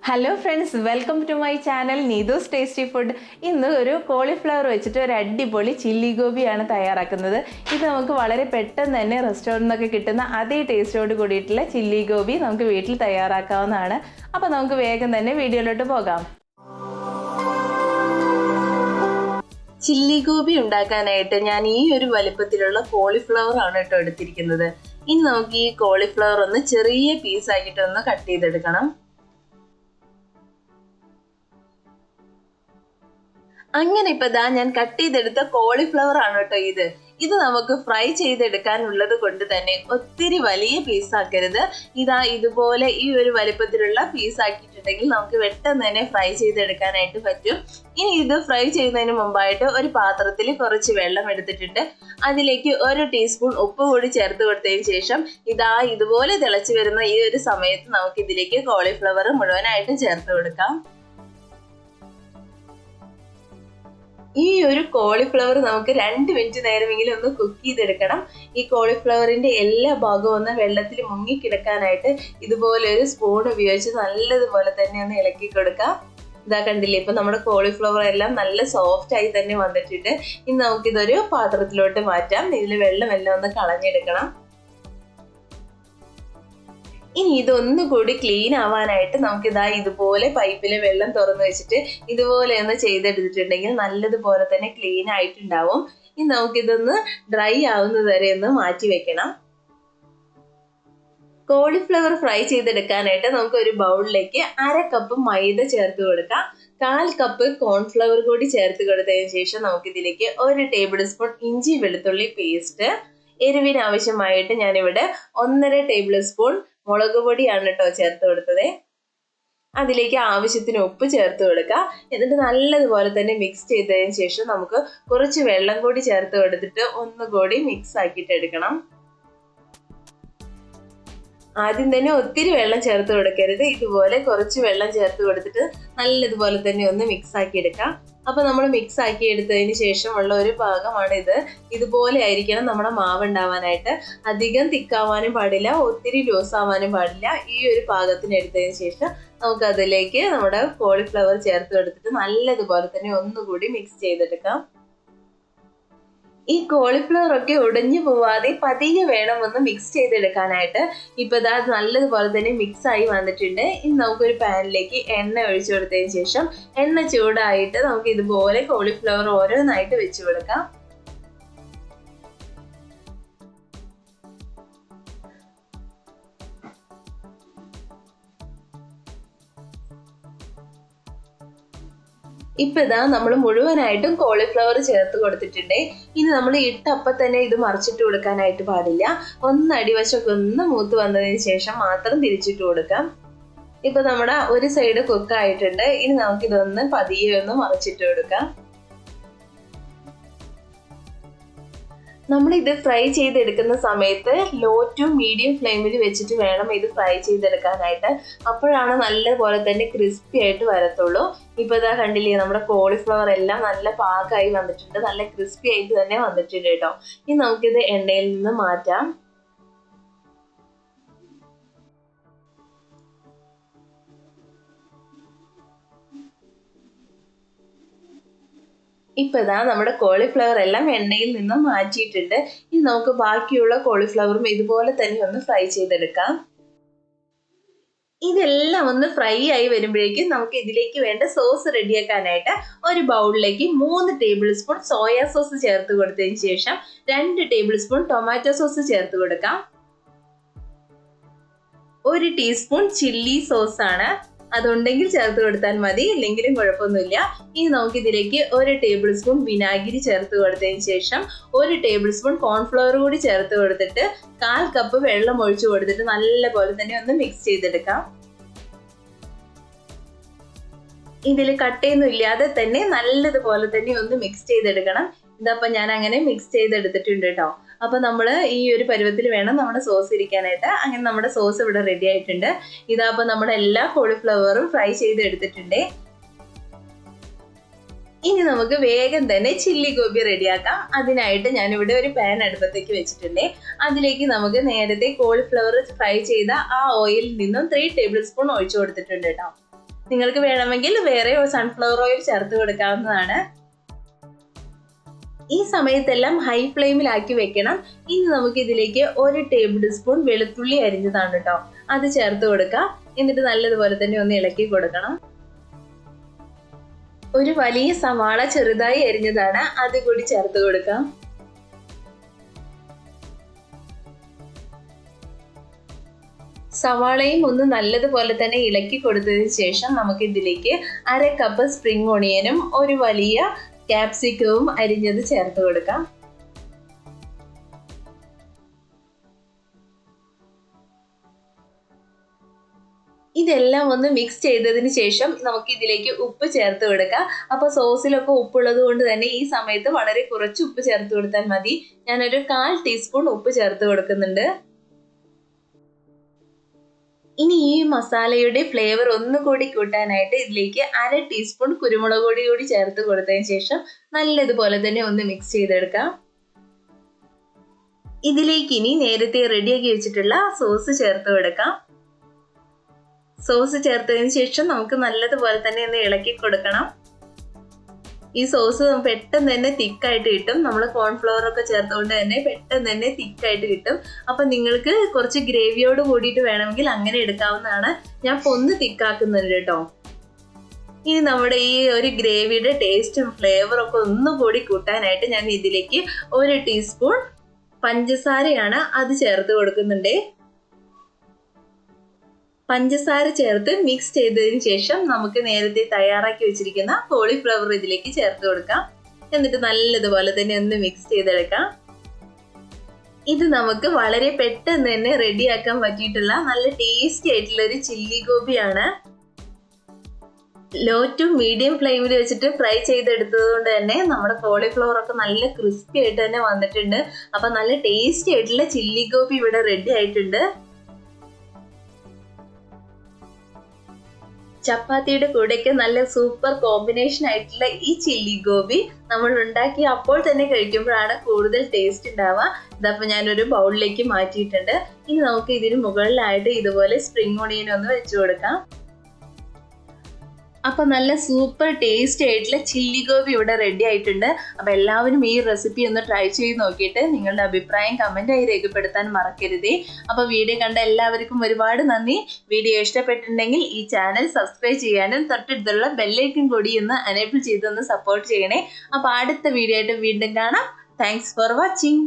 Hello friends, welcome to my channel Neethu's tasty food. ഇന്ന് ഒരു cauliflower വെച്ചിട്ട് ഒരു അടിപൊളി ചില്ലി ഗോപിയാണ് തയ്യാറാക്കുന്നത്. ഇത് നമുക്ക് വളരെ പെട്ടെന്ന് തന്നെ റെസ്റ്റോറൻറ്റിൽ നിന്നൊക്കെ കിട്ടുന്ന അതേ ടേസ്റ്റോട് കൂടിയിട്ടുള്ള ചില്ലി ഗോപി നമുക്ക് വീട്ടിൽ തയ്യാറാക്കാവുന്നതാണ്. അപ്പോൾ നമുക്ക് വേഗം തന്നെ വീഡിയോയിലോട്ട് പോകാം. ചില്ലി ഗോപി ഉണ്ടാക്കാനായിട്ട് ഞാൻ ഈ ഒരു വലുപ്പത്തിലുള്ള കോളിഫ്ലവർ ആണ് എടുത്തിരിക്കുന്നത്. ഇനി നമുക്ക് ഈ കോളിഫ്ലവർ ഒന്ന് ചെറിയ പീസാക്കിയിട്ട് ഒന്ന് കട്ട് ചെയ്തെടുക്കണം. അങ്ങനെ ഇപ്പൊ ഞാൻ കട്ട് ചെയ്തെടുത്ത കോളിഫ്ലവർ ആണ് ഇത് നമുക്ക് ഫ്രൈ ചെയ്തെടുക്കാനുള്ളത് കൊണ്ട് തന്നെ ഒത്തിരി വലിയ പീസാക്കരുത്. ഇതുപോലെ ഈ ഒരു വലിപ്പത്തിലുള്ള പീസാക്കിയിട്ടുണ്ടെങ്കിൽ നമുക്ക് പെട്ടെന്ന് തന്നെ ഫ്രൈ ചെയ്തെടുക്കാനായിട്ട് പറ്റും. ഇനി ഇത് ഫ്രൈ ചെയ്യുന്നതിന് മുമ്പായിട്ട് ഒരു പാത്രത്തിൽ കുറച്ച് വെള്ളം എടുത്തിട്ടുണ്ട്. അതിലേക്ക് 1 ടീസ്പൂൺ ഉപ്പ് കൂടി ചേർത്ത് കൊടുത്തതിന് ശേഷം ഇതുപോലെ തിളച്ചു വരുന്ന ഈ ഒരു സമയത്ത് നമുക്ക് ഇതിലേക്ക് കോളിഫ്ലവർ മുഴുവനായിട്ടും ചേർത്ത് കൊടുക്കാം. ഈ ഒരു കോളിഫ്ലവർ നമുക്ക് 2 മിനിറ്റ് നേരമെങ്കിലും ഒന്ന് കുക്ക് ചെയ്തെടുക്കണം. ഈ കോളിഫ്ലവറിന്റെ എല്ലാ ഭാഗവും ഒന്ന് വെള്ളത്തിൽ മുങ്ങിക്കിടക്കാനായിട്ട് ഇതുപോലെ ഒരു സ്പൂൺ ഉപയോഗിച്ച് നല്ലതുപോലെ തന്നെ ഒന്ന് ഇളക്കി കൊടുക്കാം. കണ്ടില്ലേ, ഇപ്പൊ നമ്മുടെ കോളിഫ്ലവർ എല്ലാം നല്ല സോഫ്റ്റ് ആയി തന്നെ വന്നിട്ടുണ്ട്. ഇനി നമുക്കിതൊരു പാത്രത്തിലോട്ട് മാറ്റാം. ഇതിൽ വെള്ളമെല്ലാം ഒന്ന് കളഞ്ഞെടുക്കണം. ഇനി ഇതൊന്നുകൂടി ക്ലീൻ ആവാനായിട്ട് നമുക്ക് ഇതുപോലെ പൈപ്പിലെ വെള്ളം തുറന്നു വെച്ചിട്ട് ഇതുപോലെ ഒന്ന് ചെയ്തെടുത്തിട്ടുണ്ടെങ്കിൽ നല്ലതുപോലെ തന്നെ ക്ലീൻ ആയിട്ടുണ്ടാവും. ഇനി നമുക്കിതൊന്ന് ഡ്രൈ ആവുന്നത് വരെ ഒന്ന് മാറ്റി വെക്കണം. കോളിഫ്ലവർ ഫ്രൈ ചെയ്തെടുക്കാനായിട്ട് നമുക്ക് ഒരു ബൗളിലേക്ക് 1/2 കപ്പ് മൈദ ചേർത്ത് കൊടുക്കാം. 1/4 കപ്പ് കോൺഫ്ലവർ കൂടി ചേർത്ത് കൊടുത്തതിന് ശേഷം നമുക്ക് ഇതിലേക്ക് 1 ടേബിൾ സ്പൂൺ ഇഞ്ചി വെളുത്തുള്ളി പേസ്റ്റ്, എരിവിന് ആവശ്യമായിട്ട് ഞാനിവിടെ 1.5 ടേബിൾ സ്പൂൺ മുളക് പൊടിയാണ് ചേർത്ത് കൊടുത്തത്. അതിലേക്ക് ആവശ്യത്തിന് ഉപ്പ് ചേർത്ത് കൊടുക്കുക. എന്നിട്ട് നല്ലതുപോലെ തന്നെ മിക്സ് ചെയ്തതിന് ശേഷം നമുക്ക് കുറച്ച് വെള്ളം കൂടി ചേർത്ത് കൊടുത്തിട്ട് ഒന്നുകൂടി മിക്സ് ആക്കിയിട്ട് എടുക്കണം. ആദ്യം തന്നെ ഒത്തിരി വെള്ളം ചേർത്ത് കൊടുക്കരുത്. ഇതുപോലെ കുറച്ച് വെള്ളം ചേർത്ത് കൊടുത്തിട്ട് നല്ലതുപോലെ തന്നെ ഒന്ന് മിക്സ് ആക്കി എടുക്കാം. അപ്പൊ നമ്മൾ മിക്സ് ആക്കി എടുത്തതിന് ശേഷമുള്ള ഒരു ഭാഗമാണ് ഇത്. ഇതുപോലെ ആയിരിക്കണം നമ്മുടെ മാവ് ഉണ്ടാവാനായിട്ട്. അധികം തിക്കാവാനും പാടില്ല, ഒത്തിരി ലൂസ് ആവാനും പാടില്ല. ഈ ഒരു പാകത്തിന് എടുത്തതിന് ശേഷം നമുക്ക് അതിലേക്ക് നമ്മുടെ കോളിഫ്ലവർ ചേർത്ത് കൊടുത്തിട്ട് നല്ലതുപോലെ തന്നെ ഒന്നുകൂടി മിക്സ് ചെയ്തെടുക്കാം. ഈ കോളിഫ്ലവർ ഒക്കെ ഉടഞ്ഞു പോവാതെ പതിയെ വേണം ഒന്ന് മിക്സ് ചെയ്തെടുക്കാനായിട്ട്. ഇപ്പൊ നല്ലതുപോലെ തന്നെ മിക്സ് ആയി വന്നിട്ടുണ്ട്. ഇനി നമുക്കൊരു പാനിലേക്ക് എണ്ണ ഒഴിച്ചു കൊടുത്തതിന് ശേഷം എണ്ണ ചൂടായിട്ട് നമുക്ക് ഇതുപോലെ കോളിഫ്ലവർ ഓരോന്നായിട്ട് വെച്ച് കൊടുക്കാം. ഇപ്പൊ നമ്മൾ മുഴുവനായിട്ടും കോളിഫ്ലവർ ചേർത്ത് കൊടുത്തിട്ടുണ്ട്. ഇനി നമ്മൾ ഇട്ടപ്പം തന്നെ ഇത് മറിച്ചിട്ട് കൊടുക്കാനായിട്ട് പാടില്ല. അടിവശമൊക്കെ ഒന്ന് മൂത്ത് വന്നതിന് ശേഷം മാത്രം തിരിച്ചിട്ട് കൊടുക്കാം. ഇപ്പൊ നമ്മുടെ ഒരു സൈഡ് കുക്ക് ആയിട്ടുണ്ട്. ഇനി നമുക്കിതൊന്ന് പതിയെ ഒന്ന് മറിച്ചിട്ട് കൊടുക്കാം. നമ്മൾ ഇത് ഫ്രൈ ചെയ്തെടുക്കുന്ന സമയത്ത് ലോ ടു മീഡിയം ഫ്ലെയിമിൽ വെച്ചിട്ട് വേണം ഇത് ഫ്രൈ ചെയ്തെടുക്കാനായിട്ട്. അപ്പോഴാണ് നല്ലപോലെ തന്നെ ക്രിസ്പി ആയിട്ട് വരത്തുള്ളൂ. ഇപ്പൊ കണ്ടില്ലേ, നമ്മുടെ കോളിഫ്ലവർ എല്ലാം നല്ല പാകമായി വന്നിട്ടുണ്ട്, നല്ല ക്രിസ്പി ആയിട്ട് തന്നെ വന്നിട്ടുണ്ട് കേട്ടോ. ഇനി നമുക്കിത് എണ്ണയിൽ നിന്ന് മാറ്റാം. ഇപ്പൊ നമ്മുടെ കോളിഫ്ലവർ എല്ലാം എണ്ണയിൽ നിന്ന് മാറ്റിയിട്ടുണ്ട്. ഇനി നമുക്ക് ബാക്കിയുള്ള കോളിഫ്ലവറും ഇതുപോലെ തന്നെ ഒന്ന് ഫ്രൈ ചെയ്തെടുക്കാം. ഇതെല്ലാം ഒന്ന് ഫ്രൈ ആയി വരുമ്പോഴേക്കും നമുക്ക് ഇതിലേക്ക് വേണ്ട സോസ് റെഡിയാക്കാനായിട്ട് ഒരു ബൗളിലേക്ക് 3 ടേബിൾ സ്പൂൺ സോയ സോസ് ചേർത്ത് കൊടുത്തതിന് ശേഷം 2 ടേബിൾ സ്പൂൺ ടൊമാറ്റോ സോസ് ചേർത്ത് കൊടുക്കാം. 1 ടീസ്പൂൺ ചില്ലി സോസ് ആണ്, അതുണ്ടെങ്കിൽ ചേർത്ത് കൊടുത്താൽ മതി, ഇല്ലെങ്കിലും കുഴപ്പമൊന്നുമില്ല. ഇനി നമുക്ക് ഇതിലേക്ക് 1 ടേബിൾ സ്പൂൺ വിനാഗിരി ചേർത്ത് കൊടുത്തതിന് ശേഷം 1 ടേബിൾ സ്പൂൺ കോൺഫ്ലവർ കൂടി ചേർത്ത് കൊടുത്തിട്ട് 1/4 കപ്പ് വെള്ളം ഒഴിച്ചു കൊടുത്തിട്ട് നല്ലപോലെ തന്നെ ഒന്ന് മിക്സ് ചെയ്തെടുക്കാം. ഇതിൽ കട്ടയൊന്നും ഇല്ലാതെ തന്നെ നല്ലതുപോലെ തന്നെ ഒന്ന് മിക്സ് ചെയ്തെടുക്കണം. ഇതപ്പം ഞാൻ അങ്ങനെ മിക്സ് ചെയ്തെടുത്തിട്ടുണ്ട് കേട്ടോ. അപ്പൊ നമ്മൾ ഈ ഒരു പരുവത്തിൽ വേണം നമ്മുടെ സോസ് ഇരിക്കാനായിട്ട്. അങ്ങനെ നമ്മുടെ സോസ് ഇവിടെ റെഡി ആയിട്ടുണ്ട്. ഇതാ നമ്മുടെ എല്ലാ കോളിഫ്ലവറും ഫ്രൈ ചെയ്ത് എടുത്തിട്ടുണ്ട്. ഇനി നമുക്ക് വേഗം തന്നെ ചില്ലി ഗോബി റെഡിയാക്കാം. അതിനായിട്ട് ഞാനിവിടെ ഒരു പാൻ അടുപ്പത്തേക്ക് വെച്ചിട്ടുണ്ട്. അതിലേക്ക് നമുക്ക് നേരത്തെ കോളിഫ്ലവർ ഫ്രൈ ചെയ്ത ആ ഓയിലിൽ നിന്നും 3 ടേബിൾ സ്പൂൺ ഒഴിച്ചു കൊടുത്തിട്ടുണ്ട് കേട്ടോ. നിങ്ങൾക്ക് വേണമെങ്കിൽ വേറെ സൺഫ്ലവർ ഓയിൽ ചേർത്ത് കൊടുക്കാവുന്നതാണ്. ഈ സമയത്തെല്ലാം ഹൈ ഫ്ലെയിമിലാക്കി വെക്കണം. ഇനി നമുക്ക് ഇതിലേക്ക് 1 ടേബിൾ സ്പൂൺ വെളുത്തുള്ളി അരിഞ്ഞതാണ് കേട്ടോ, അത് ചേർത്ത് കൊടുക്കാം. എന്നിട്ട് നല്ലതുപോലെ തന്നെ ഒന്ന് ഇളക്കി കൊടുക്കണം. ഒരു വലിയ സവാള ചെറുതായി അരിഞ്ഞതാണ്, അത് കൂടി ചേർത്ത് കൊടുക്കാം. സവാളയും ഒന്ന് നല്ലതുപോലെ തന്നെ ഇളക്കി കൊടുത്തതിന് ശേഷം നമുക്ക് ഇതിലേക്ക് 1/2 കപ്പ് സ്പ്രിംഗ് ഓണിയനും ഒരു വലിയ ക്യാപ്സിക്കവും അരിഞ്ഞത് ചേർത്ത് കൊടുക്കാം. ഇതെല്ലാം ഒന്ന് മിക്സ് ചെയ്തതിന് ശേഷം നമുക്ക് ഇതിലേക്ക് ഉപ്പ് ചേർത്ത് കൊടുക്കാം. അപ്പൊ സോസിലൊക്കെ ഉപ്പുള്ളത് കൊണ്ട് തന്നെ ഈ സമയത്ത് വളരെ കുറച്ച് ഉപ്പ് ചേർത്ത് കൊടുത്താൽ മതി. ഞാനൊരു 1/4 ടീസ്പൂൺ ഉപ്പ് ചേർത്ത് കൊടുക്കുന്നുണ്ട്. ഇനി ഈ മസാലയുടെ ഫ്ലേവർ ഒന്നുകൂടി കൂട്ടാനായിട്ട് ഇതിലേക്ക് 1/2 ടീസ്പൂൺ കുരുമുളക് പൊടി കൂടി ചേർത്ത് കൊടുത്തതിന് ശേഷം നല്ലതുപോലെ തന്നെ ഒന്ന് മിക്സ് ചെയ്തെടുക്കാം. ഇതിലേക്ക് ഇനി നേരത്തെ റെഡിയാക്കി വെച്ചിട്ടുള്ള സോസ് ചേർത്ത് കൊടുക്കാം. സോസ് ചേർത്തതിന് ശേഷം നമുക്ക് നല്ലതുപോലെ തന്നെ ഒന്ന് ഇളക്കി കൊടുക്കണം. ഈ സോസ് പെട്ടെന്ന് തന്നെ തിക്കായിട്ട് കിട്ടും. നമ്മൾ കോൺഫ്ലവർ ഒക്കെ ചേർത്തുകൊണ്ട് തന്നെ പെട്ടെന്ന് തന്നെ തിക്കായിട്ട് കിട്ടും. അപ്പൊ നിങ്ങൾക്ക് കുറച്ച് ഗ്രേവിയോട് കൂടിയിട്ട് വേണമെങ്കിൽ അങ്ങനെ എടുക്കാവുന്നതാണ്. ഞാൻ ഒന്ന് തിക്കാക്കുന്നുണ്ട് കേട്ടോ. ഇനി നമ്മുടെ ഈ ഒരു ഗ്രേവിയുടെ ടേസ്റ്റും ഫ്ലേവറും ഒക്കെ ഒന്നുകൂടി കൂട്ടാനായിട്ട് ഞാൻ ഇതിലേക്ക് 1 ടീസ്പൂൺ പഞ്ചസാരയാണ് അത് ചേർത്ത് കൊടുക്കുന്നുണ്ട്. പഞ്ചസാര ചേർത്ത് മിക്സ് ചെയ്തതിന് ശേഷം നമുക്ക് നേരത്തെ തയ്യാറാക്കി വെച്ചിരിക്കുന്ന കോളിഫ്ലവർ ഇതിലേക്ക് ചേർത്ത് കൊടുക്കാം. എന്നിട്ട് നല്ലതുപോലെ തന്നെ ഒന്ന് മിക്സ് ചെയ്തെടുക്കാം. ഇത് നമുക്ക് വളരെ പെട്ടെന്ന് തന്നെ റെഡിയാക്കാൻ പറ്റിയിട്ടുള്ള നല്ല ടേസ്റ്റി ആയിട്ടുള്ള ഒരു ചില്ലി ഗോപിയാണ്. ലോ ടു മീഡിയം ഫ്ലെയിമിൽ വെച്ചിട്ട് ഫ്രൈ ചെയ്തെടുത്തത് കൊണ്ട് തന്നെ നമ്മുടെ കോളിഫ്ലവർ ഒക്കെ നല്ല ക്രിസ്പി ആയിട്ട് തന്നെ വന്നിട്ടുണ്ട്. അപ്പൊ നല്ല ടേസ്റ്റി ആയിട്ടുള്ള ചില്ലി ഗോപി ഇവിടെ റെഡി ആയിട്ടുണ്ട്. ചപ്പാത്തിയുടെ കൂടെയൊക്കെ നല്ല സൂപ്പർ കോമ്പിനേഷൻ ആയിട്ടുള്ള ഈ ചില്ലി ഗോബി നമ്മൾ ഉണ്ടാക്കി അപ്പോൾ തന്നെ കഴിക്കുമ്പോഴാണ് കൂടുതൽ ടേസ്റ്റ് ഉണ്ടാവുക. ഇതപ്പോൾ ഞാനൊരു ബൗളിലേക്ക് മാറ്റിയിട്ടുണ്ട്. ഇനി നമുക്ക് ഇതിന് മുകളിലായിട്ട് ഇതുപോലെ സ്പ്രിംഗ് ഓണിയൻ ഒന്ന് വെച്ചു കൊടുക്കാം. അപ്പൊ നല്ല സൂപ്പർ ടേസ്റ്റി ആയിട്ടുള്ള ചില്ലി ഗോബി ഇവിടെ റെഡി ആയിട്ടുണ്ട്. അപ്പൊ എല്ലാവരും ഈ റെസിപ്പി ഒന്ന് ട്രൈ ചെയ്ത് നോക്കിയിട്ട് നിങ്ങളുടെ അഭിപ്രായം കമന്റായി രേഖപ്പെടുത്താൻ മറക്കരുതേ. അപ്പൊ വീഡിയോ കണ്ട എല്ലാവർക്കും ഒരുപാട് നന്ദി. വീഡിയോ ഇഷ്ടപ്പെട്ടിട്ടുണ്ടെങ്കിൽ ഈ ചാനൽ സബ്സ്ക്രൈബ് ചെയ്യാനും തൊട്ടടുത്തുള്ള ബെല്ലൈക്കൺ കൂടി ഒന്ന് എനേബിൾ ചെയ്തൊന്ന് സപ്പോർട്ട് ചെയ്യണേ. അപ്പൊ അടുത്ത വീഡിയോ ആയിട്ട് വീണ്ടും കാണാം. Thanks for watching.